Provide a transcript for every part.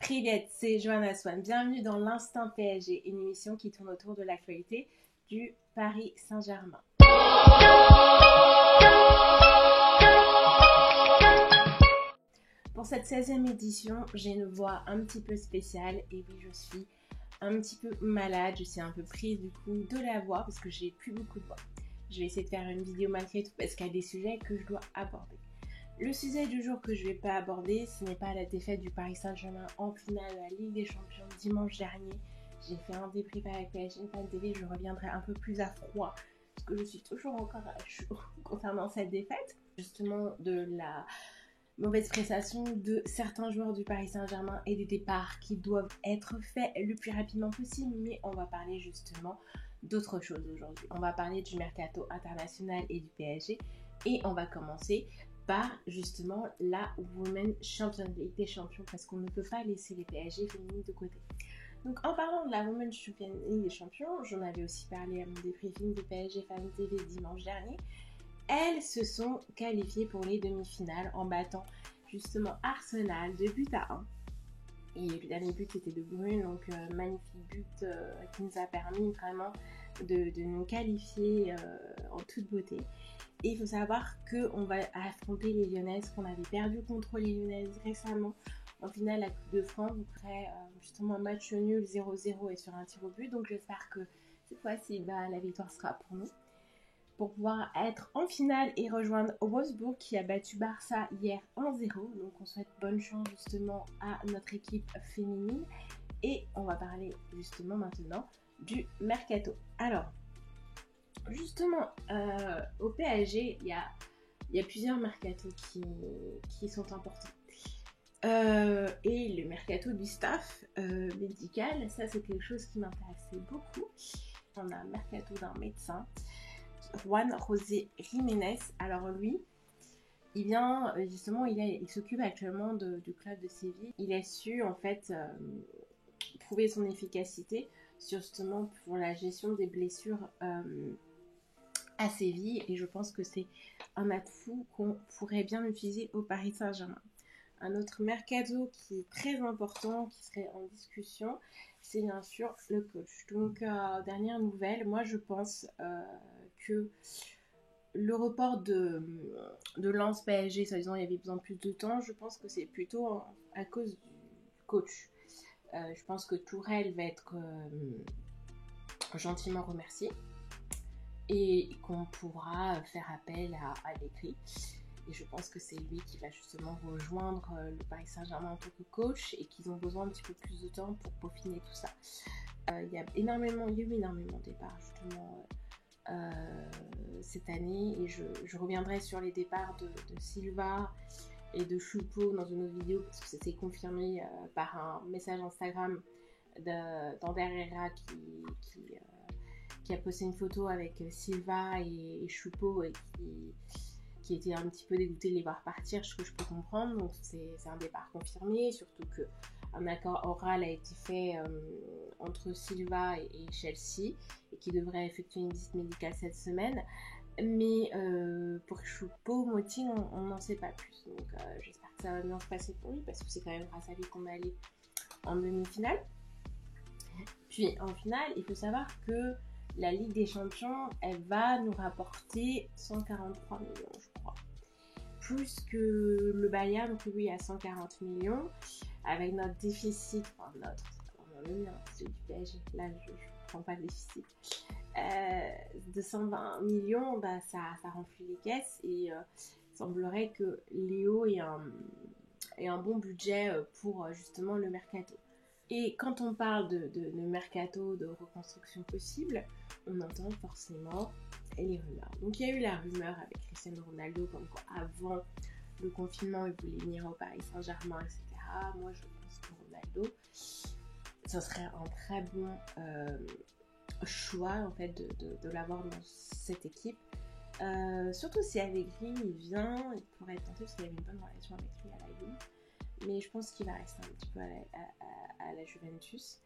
Privet, c'est Johanna Swan. Bienvenue dans l'Instant PSG, une émission qui tourne autour de l'actualité du Paris Saint-Germain. Pour cette 16e édition, j'ai une voix un petit peu spéciale et oui, je suis un petit peu malade, je suis un peu prise du coup de la voix parce que j'ai plus beaucoup de voix. Je vais essayer de faire une vidéo malgré tout parce qu'il y a des sujets que je dois aborder. Le sujet du jour que je ne vais pas aborder, ce n'est pas la défaite du Paris Saint-Germain en finale de la Ligue des Champions dimanche dernier. J'ai fait un débrief avec PSG Fan TV, je reviendrai un peu plus à froid parce que je suis toujours encore à chaud concernant cette défaite. Justement de la mauvaise prestation de certains joueurs du Paris Saint-Germain et des départs qui doivent être faits le plus rapidement possible. Mais on va parler justement d'autre chose aujourd'hui. On va parler du mercato international et du PSG et on va commencer par justement la Women's Champions League des champions parce qu'on ne peut pas laisser les PSG féminines de côté. Donc en parlant de la Women's Champions League des champions, j'en avais aussi parlé à mon débriefing de PSG Fan TV dimanche dernier. Elles se sont qualifiées pour les demi-finales en battant justement Arsenal de but à 1. Et le dernier but c'était de Brune, donc magnifique but qui nous a permis vraiment de nous qualifier en toute beauté. Et il faut savoir qu'on va affronter les Lyonnaises, qu'on avait perdu contre les Lyonnaises récemment en finale à Coupe de France, après justement un match nul 0-0 et sur un tir au but. Donc j'espère que cette fois-ci la victoire sera pour nous, pour pouvoir être en finale et rejoindre Wolfsburg qui a battu Barça hier 1-0. Donc on souhaite bonne chance justement à notre équipe féminine. Et on va parler justement maintenant du mercato. Alors, justement, au PSG, il y a plusieurs mercatos qui sont importants. Et le mercato du staff médical, ça c'est quelque chose qui m'intéressait beaucoup. On a un mercato d'un médecin, Juan José Jiménez. Alors lui, il vient justement, il s'occupe actuellement du club de Séville. Il a su en fait prouver son efficacité justement pour la gestion des blessures à Séville, et je pense que c'est un atout qu'on pourrait bien utiliser au Paris Saint-Germain. Un autre mercato qui est très important, qui serait en discussion, c'est bien sûr le coach. Donc, dernière nouvelle, moi je pense que le report de Lens PSG, soi-disant il y avait besoin de plus de temps, je pense que c'est plutôt à cause du coach. Je pense que Tourelle va être gentiment remercié et qu'on pourra faire appel à l'écrit. Et je pense que c'est lui qui va justement rejoindre le Paris Saint-Germain en tant que coach et qu'ils ont besoin un petit peu plus de temps pour peaufiner tout ça. Il y a eu énormément de départs justement cette année, et je reviendrai sur les départs de Silva et de Choupo dans une autre vidéo parce que c'était confirmé par un message Instagram d'Ander Herrera qui a posté une photo avec Silva et Choupo et qui était un petit peu dégoûté de les voir partir, ce que je peux comprendre. Donc c'est un départ confirmé, surtout qu'un accord oral a été fait entre Silva et Chelsea et qui devrait effectuer une visite médicale cette semaine. Mais pour Choupo-Moting, on n'en sait pas plus. Donc j'espère que ça va bien se passer pour lui parce que c'est quand même grâce à lui qu'on est allé en demi-finale. Puis en finale, il faut savoir que la Ligue des Champions, elle va nous rapporter 143 millions, je crois. Plus que le Bayern, qui lui a 140 millions. Avec notre déficit, enfin notre, c'est du PSG, là je ne prends pas de déficit, de 120 millions, ça remplit les caisses. Et il semblerait que Léo ait un bon budget pour justement le mercato. Et quand on parle de mercato, de reconstruction possible, on entend forcément les rumeurs. Donc il y a eu la rumeur avec Cristiano Ronaldo, comme quoi avant le confinement, il voulait venir au Paris Saint-Germain, etc. Moi, je pense que Ronaldo, ça serait un très bon choix en fait de l'avoir dans cette équipe. Surtout si Allegri il vient, il pourrait être tenté parce qu'il avait une bonne relation avec lui à la Juve. Mais je pense qu'il va rester un petit peu à la Juventus.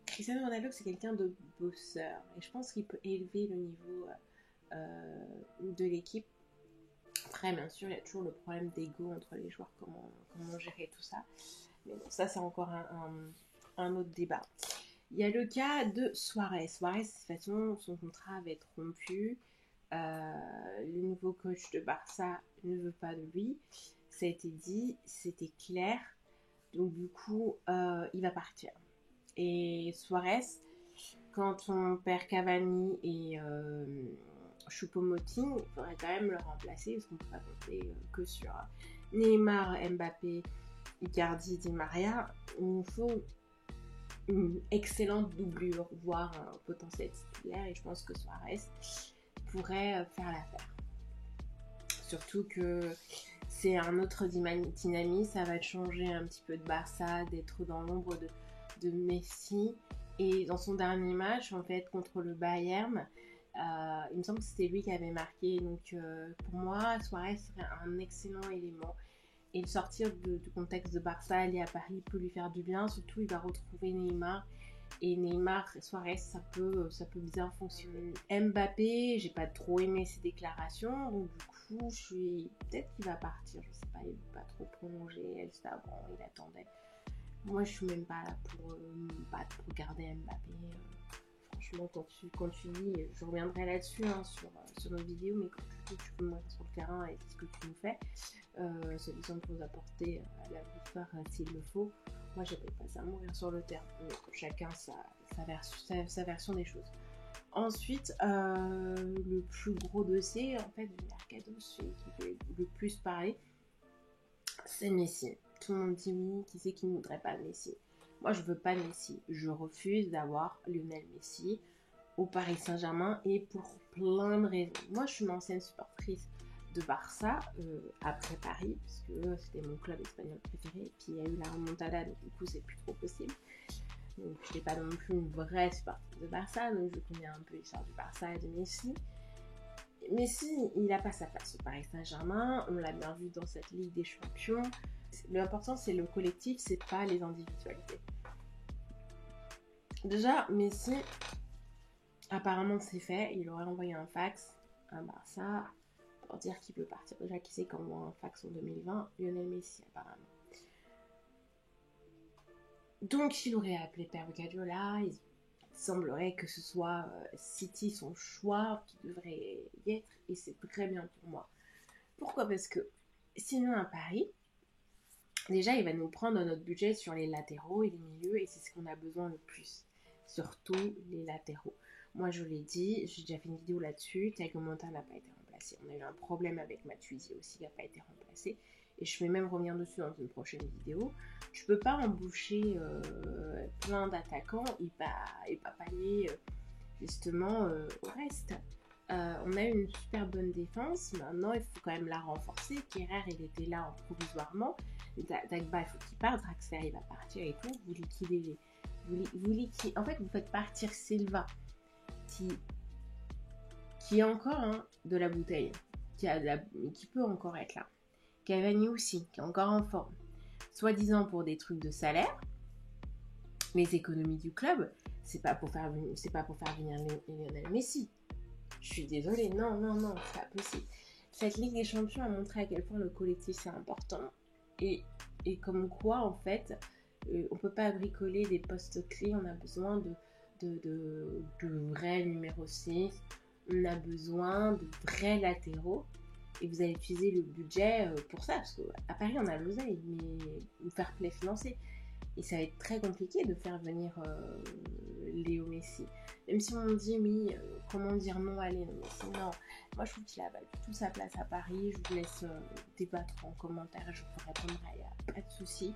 Cristiano Ronaldo, c'est quelqu'un de bosseur et je pense qu'il peut élever le niveau de l'équipe Après, bien sûr, il y a toujours le problème d'ego entre les joueurs, comment gérer tout ça. Mais bon, ça, c'est encore un autre débat. Il y a le cas de Suarez. Suarez, de toute façon, son contrat va être rompu. Le nouveau coach de Barça ne veut pas de lui. Ça a été dit, c'était clair. Donc, du coup, il va partir. Et Suarez, quand on perd Cavani et Choupo-Moting, il faudrait quand même le remplacer parce qu'on ne peut pas compter que sur Neymar, Mbappé, Icardi, Di Maria. Il nous faut une excellente doublure, voire un potentiel titulaire, et je pense que Suarez pourrait faire l'affaire. Surtout que c'est un autre dynamisme, ça va changer un petit peu de Barça, d'être dans l'ombre de Messi. Et dans son dernier match, en fait, contre le Bayern, il me semble que c'était lui qui avait marqué. Donc pour moi, Suarez serait un excellent élément. Et le sortir du contexte de Barça, aller à Paris peut lui faire du bien. Surtout, il va retrouver Neymar. Et Neymar, Suarez, ça peut bien fonctionner. Mbappé, j'ai pas trop aimé ses déclarations. Donc du coup, peut-être qu'il va partir. Je sais pas, il veut pas trop prolonger. Elle, c'était avant, il attendait. Moi, je suis même pas là pour garder Mbappé. Franchement, quand tu dis, je reviendrai là-dessus sur nos vidéos, mais quand tu peux mourir sur le terrain et ce que tu nous fais, c'est des choses pour vous apporter à la victoire s'il le faut. Moi, j'appelle pas ça mourir sur le terrain. Donc, chacun sa version des choses. Ensuite, le plus gros dossier, en fait, du mercato, celui qui fait le plus parler, c'est Messi. Tout le monde dit oui, qui c'est qui ne voudrait pas Messi? Moi, je veux pas Messi. Je refuse d'avoir Lionel Messi au Paris Saint-Germain et pour plein de raisons. Moi, je suis une ancienne supportrice de Barça après Paris, parce que c'était mon club espagnol préféré. Et puis, il y a eu la remontada, donc du coup, c'est plus trop possible. Donc, je n'étais pas non plus une vraie supportrice de Barça, donc je connais un peu l'histoire du Barça et de Messi. Messi, il n'a pas sa place au Paris Saint-Germain. On l'a bien vu dans cette Ligue des Champions. L'important, c'est le collectif, c'est pas les individualités. Déjà, Messi, apparemment, c'est fait. Il aurait envoyé un fax à Barça pour dire qu'il peut partir. Déjà, qui sait qu'envoie un fax en 2020? Lionel Messi, apparemment. Donc, il aurait appelé Pep Guardiola. Il semblerait que ce soit City son choix qui devrait y être. Et c'est très bien pour moi. Pourquoi? Parce que sinon, à Paris, déjà, il va nous prendre notre budget sur les latéraux et les milieux, et c'est ce qu'on a besoin le plus. Surtout les latéraux. Moi, je l'ai dit, j'ai déjà fait une vidéo là-dessus. Thiago Motta n'a pas été remplacé. On a eu un problème avec Matuidi aussi, qui n'a pas été remplacé. Et je vais même revenir dessus dans une prochaine vidéo. Tu peux pas embaucher plein d'attaquants et pas pallier justement au reste. On a eu une super bonne défense. Maintenant, il faut quand même la renforcer. Kerrer, il était là provisoirement. Dagba, il faut qu'il parte. Draxler, il va partir et tout. Vous liquidez en fait, vous faites partir Silva, qui est encore de la bouteille, qui peut encore être là. Cavani aussi, qui est encore en forme. Soi-disant pour des trucs de salaire. Les économies du club, c'est pas pour faire venir Lionel Messi. Je suis désolée, non, c'est pas possible. Cette Ligue des Champions a montré à quel point le collectif c'est important et comme quoi en fait on peut pas bricoler des postes clés, on a besoin de vrais numéros 6, on a besoin de vrais latéraux et vous allez utiliser le budget pour ça parce qu'à Paris on a l'oseille mais fair play financier. Et ça va être très compliqué de faire venir Léo Messi. Même si on me dit, oui, comment dire non à Léo Messi? Non, moi je trouve qu'il a pas du tout sa place à Paris. Je vous laisse débattre en commentaire, je vous répondrai, il n'y a pas de souci.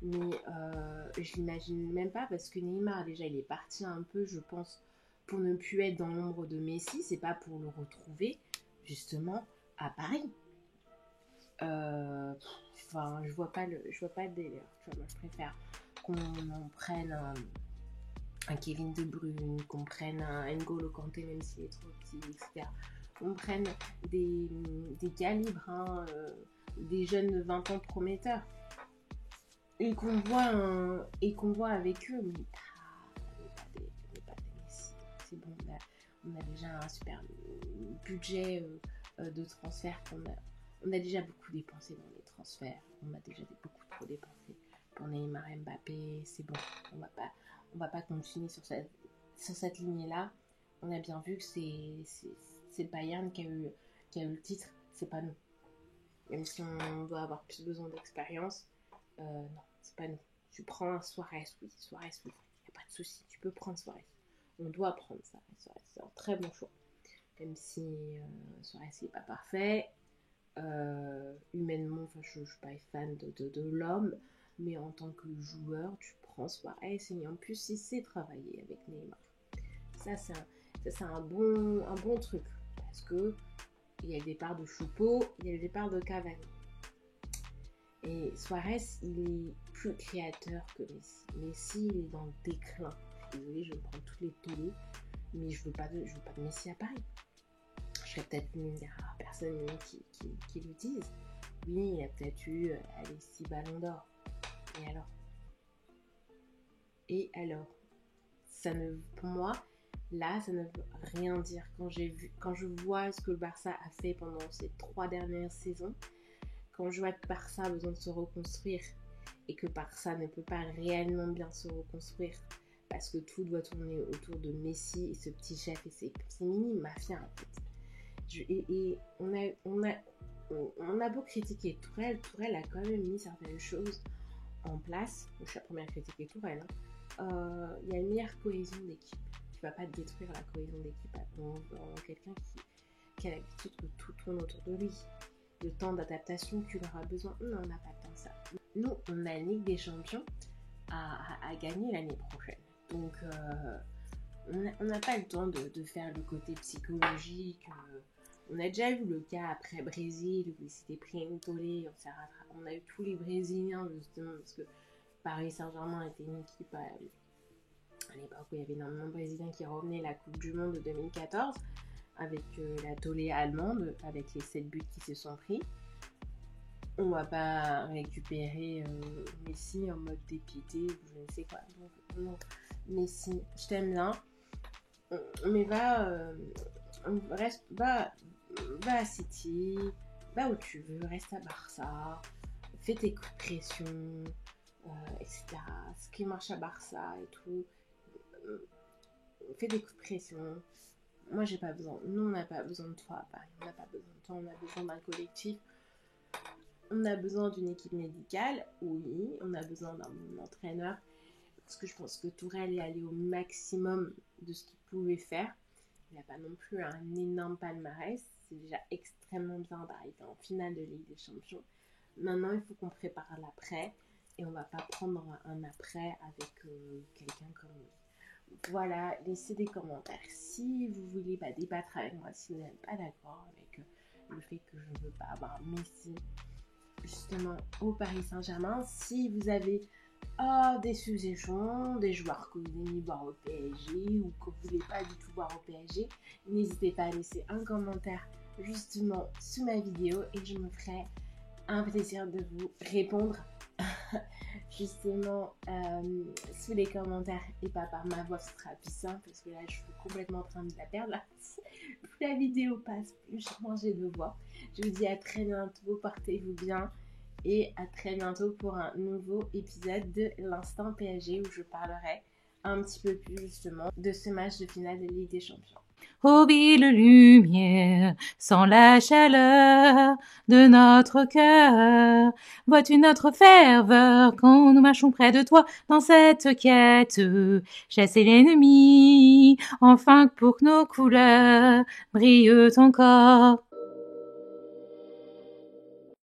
Mais je l'imagine même pas parce que Neymar, déjà, il est parti un peu, je pense, pour ne plus être dans l'ombre de Messi. C'est pas pour le retrouver, justement, à Paris. Enfin, je vois pas le délire. Tu vois, moi, je préfère qu'on en prenne un Kevin De Bruyne, qu'on prenne un N'Golo Kanté, même s'il est trop petit, etc. Qu'on prenne des calibres, des jeunes de 20 ans prometteurs. Et qu'on voit avec eux, mais pas des Messi. C'est bon, on a déjà un super budget de transfert On a déjà beaucoup dépensé dans les transferts. On a déjà beaucoup trop dépensé. Pour Neymar, Mbappé, c'est bon. On va pas continuer sur cette lignée-là. On a bien vu que c'est Bayern qui a eu le titre. C'est pas nous. Même si on doit avoir plus besoin d'expérience, non, c'est pas nous. Tu prends un Suarez, oui. Il n'y a pas de souci. Tu peux prendre Suarez. On doit prendre ça. Suarez, c'est un très bon choix. Même si Suarez n'est pas parfait. Humainement, je ne suis pas fan de l'homme, mais en tant que joueur, tu prends Suarez et en plus, il sait travailler avec Neymar. Ça, c'est un bon truc parce que il y a le départ de Choupo, il y a le départ de Cavani. Et Suarez, il est plus créateur que Messi. Messi, il est dans le déclin. Désolée, je vais prendre toutes les télés, mais je veux pas de Messi à Paris. Je serais peut-être une des rares personnes qui le disent. Oui, il a peut-être eu 6 ballons d'or. Et alors pour moi, là, ça ne veut rien dire. Quand je vois ce que le Barça a fait pendant ces 3 dernières saisons, quand je vois que Barça a besoin de se reconstruire et que Barça ne peut pas réellement bien se reconstruire parce que tout doit tourner autour de Messi et ce petit chef et ses mini mafias en fait. Et on a beau critiquer Tourelle a quand même mis certaines choses en place. Je suis la première à critiquer Tourelle. Il y a une meilleure cohésion d'équipe. Tu vas pas détruire la cohésion d'équipe dans quelqu'un qui a l'habitude que tout tourne autour de lui. Le temps d'adaptation qu'il aura besoin, on n'a pas tant ça. Nous, on a une Ligue des Champions à gagner l'année prochaine. Donc, on n'a pas le temps de faire le côté psychologique. On a déjà eu le cas après Brésil où il s'était pris une tollée. On a eu tous les Brésiliens justement parce que Paris Saint-Germain était une équipe à l'époque où il y avait énormément de Brésiliens qui revenaient la Coupe du Monde de 2014 avec la tollée allemande, avec les 7 buts qui se sont pris. On va pas récupérer Messi en mode dépiété ou je ne sais quoi. Donc, non, Messi, je t'aime bien, mais va à City, va où tu veux, reste à Barça, fais tes coups de pression, etc. Ce qui marche à Barça et tout, fais des coups de pression. Moi, j'ai pas besoin. Nous, on n'a pas besoin de toi à Paris. On n'a pas besoin de toi. On a besoin d'un collectif. On a besoin d'une équipe médicale. Oui, on a besoin d'un entraîneur. Parce que je pense que Tourelle est allé au maximum de ce qu'il pouvait faire. Il n'a pas non plus un énorme palmarès. C'est déjà extrêmement bien d'arriver en finale de Ligue des Champions. Maintenant, il faut qu'on prépare l'après. Et on va pas prendre un après avec quelqu'un comme lui. Voilà, laissez des commentaires si vous voulez débattre avec moi, si vous n'êtes pas d'accord avec le fait que je ne veux pas avoir Messi justement au Paris Saint-Germain. Si vous avez des suggestions, des joueurs que vous aimez voir au PSG ou que vous ne voulez pas du tout voir au PSG, n'hésitez pas à laisser un commentaire justement sous ma vidéo et je me ferai un plaisir de vous répondre justement sous les commentaires et pas par ma voix, ce sera plus simple parce que là je suis complètement en train de la perdre là. Plus la vidéo passe, plus je change de voix. Je vous dis à très bientôt, portez-vous bien et à très bientôt pour un nouveau épisode de l'Instant PSG où je parlerai un petit peu plus justement de ce match de finale de Ligue des Champions. Ô belle lumière, sans la chaleur de notre cœur, vois-tu notre ferveur quand nous marchons près de toi dans cette quête, chasser l'ennemi, enfin pour que nos couleurs brillent encore.